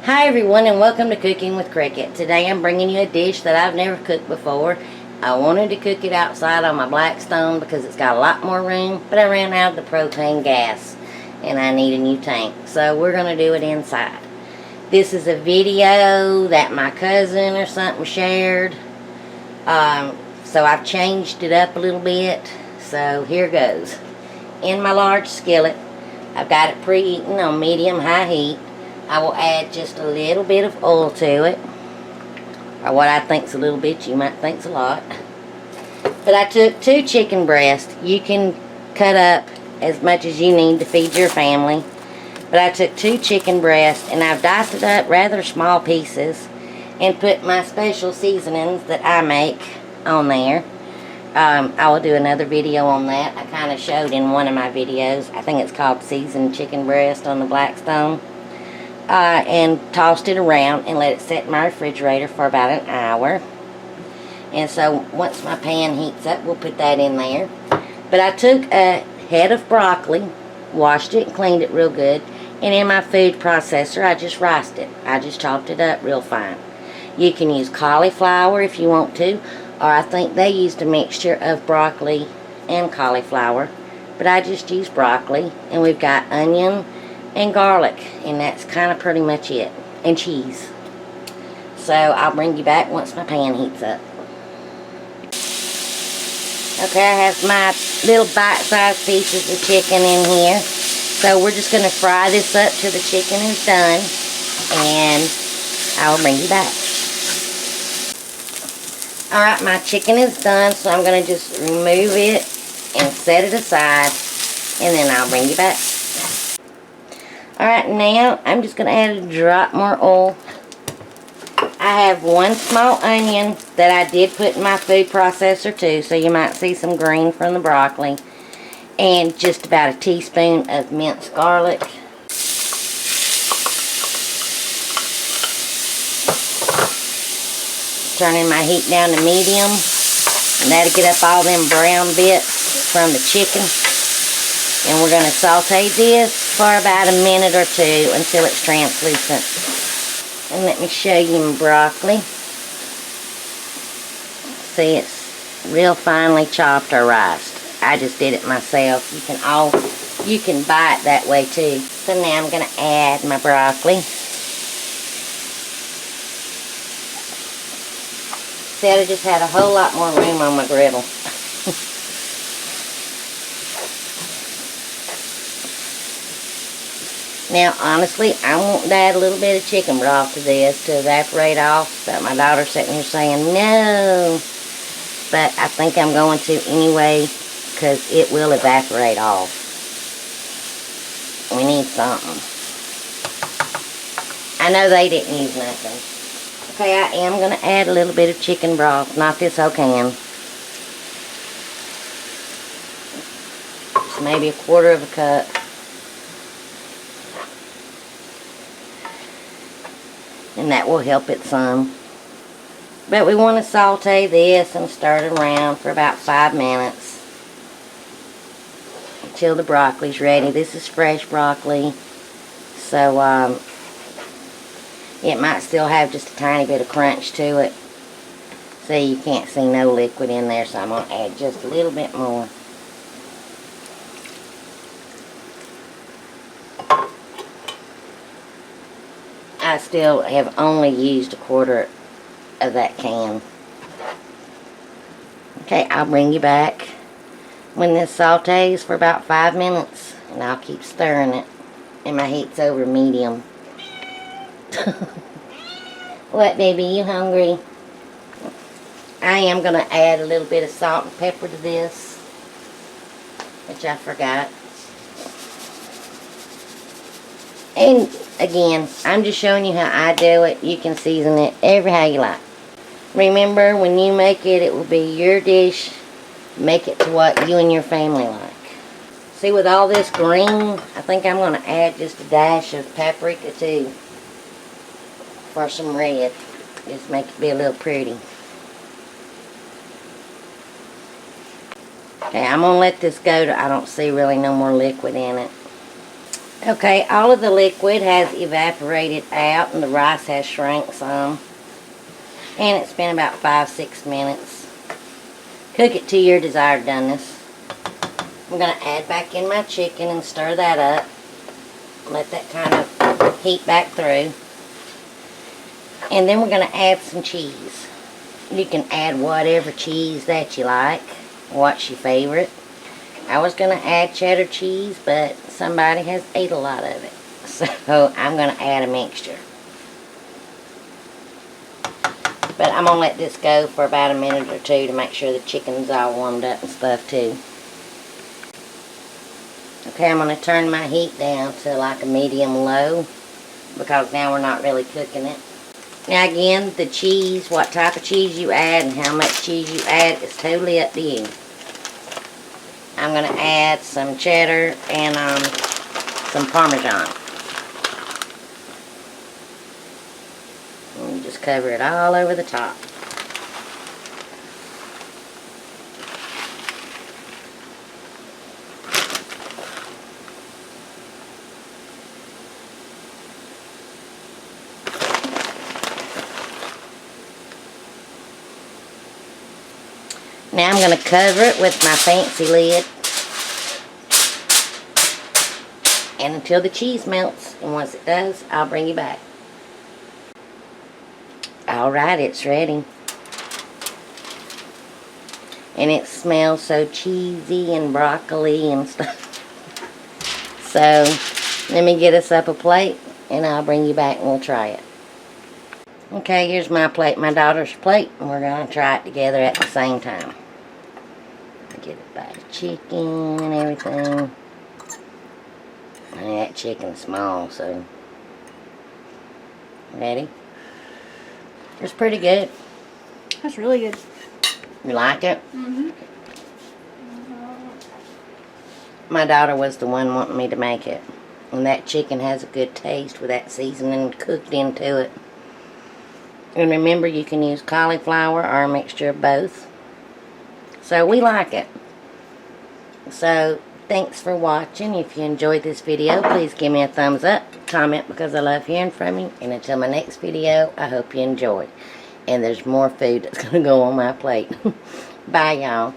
Hi everyone, and welcome to Cooking with Cricket. Today I'm bringing you a dish that I've never cooked before. I wanted to cook it outside on my Blackstone because it's got a lot more room, but I ran out of the propane gas and I need a new tank. So we're going to do it inside. This is a video that my cousin or something shared. So I've changed it up a little bit. So here goes. In my large skillet, I've got it preheating on medium-high heat. I will add just a little bit of oil to it, or what I think's a little bit, you might think's a lot. But I took 2 chicken breasts. You can cut up as much as you need to feed your family. But I took 2 chicken breasts and I've diced it up rather small pieces and put my special seasonings that I make on there. I will do another video on that. I kind of showed in one of my videos. I think it's called Seasoned Chicken Breast on the Blackstone. And tossed it around and let it sit in my refrigerator for about an hour. And so once my pan heats up, we'll put that in there. But I took a head of broccoli, washed it and cleaned it real good, and in my food processor I just riced it. I just chopped it up real fine. You can use cauliflower if you want to, or I think they used a mixture of broccoli and cauliflower, but I just used broccoli. And we've got onion and garlic, and that's kind of pretty much it, and cheese. So I'll bring you back once my pan heats up. Okay, I have my little bite-sized pieces of chicken in here, so we're just going to fry this up till the chicken is done, and I'll bring you back. Alright, my chicken is done, so I'm going to just remove it and set it aside, and then I'll bring you back. Alright, now I'm just going to add a drop more oil. I have 1 small onion that I did put in my food processor too, so you might see some green from the broccoli. And just about a teaspoon of minced garlic. Turning my heat down to medium. And that'll get up all them brown bits from the chicken. And we're going to saute this for about a minute or 2 until it's translucent. And let me show you my broccoli. See, it's real finely chopped or riced. I just did it myself. You can buy it that way too. So now I'm going to add my broccoli. See, I just had a whole lot more room on my griddle. Now, honestly, I want to add a little bit of chicken broth to this to evaporate off. But my daughter's sitting here saying no. But I think I'm going to anyway, because it will evaporate off. We need something. I know they didn't use nothing. Okay, I am going to add a little bit of chicken broth. Not this whole can. Just maybe 1/4 of a cup. And that will help it some. But we want to saute this and stir it around for about 5 minutes until the broccoli's ready. This is fresh broccoli, so it might still have just a tiny bit of crunch to it. See, you can't see no liquid in there, so I'm going to add just a little bit more. I still have only used 1/4 of that can. Okay, I'll bring you back when this sautés for about 5 minutes, and I'll keep stirring it, and my heat's over medium. What, baby, you hungry? I am going to add a little bit of salt and pepper to this, which I forgot. And again, I'm just showing you how I do it. You can season it every how you like. Remember, when you make it, it will be your dish. Make it to what you and your family like. See, with all this green, I think I'm going to add just a dash of paprika too. For some red. Just make it be a little pretty. Okay, I'm going to let this go to, I don't see really no more liquid in it. Okay, all of the liquid has evaporated out and the rice has shrank some. And it's been about 5-6 minutes. Cook it to your desired doneness. I'm going to add back in my chicken and stir that up. Let that kind of heat back through. And then we're going to add some cheese. You can add whatever cheese that you like. What's your favorite? I was going to add cheddar cheese, but somebody has ate a lot of it. So I'm going to add a mixture. But I'm going to let this go for about a minute or two to make sure the chicken's all warmed up and stuff too. Okay, I'm going to turn my heat down to like a medium-low because now we're not really cooking it. Now again, the cheese, what type of cheese you add and how much cheese you add is totally up to you. I'm going to add some cheddar and some Parmesan. And just cover it all over the top. Now I'm going to cover it with my fancy lid. And until the cheese melts. And once it does, I'll bring you back. Alright, it's ready. And it smells so cheesy and broccoli and stuff. So, let me get us up a plate and I'll bring you back and we'll try it. Okay, here's my plate, my daughter's plate, and we're going to try it together at the same time. Get it by the chicken and everything. And that chicken's small, so. Ready? It's pretty good. That's really good. You like it? Mm-hmm. My daughter was the one wanting me to make it. And that chicken has a good taste with that seasoning cooked into it. And remember, you can use cauliflower or a mixture of both. So we like it. So thanks for watching. If you enjoyed this video, please give me a thumbs up. Comment because I love hearing from you. And until my next video, I hope you enjoyed. And there's more food that's going to go on my plate. Bye, y'all.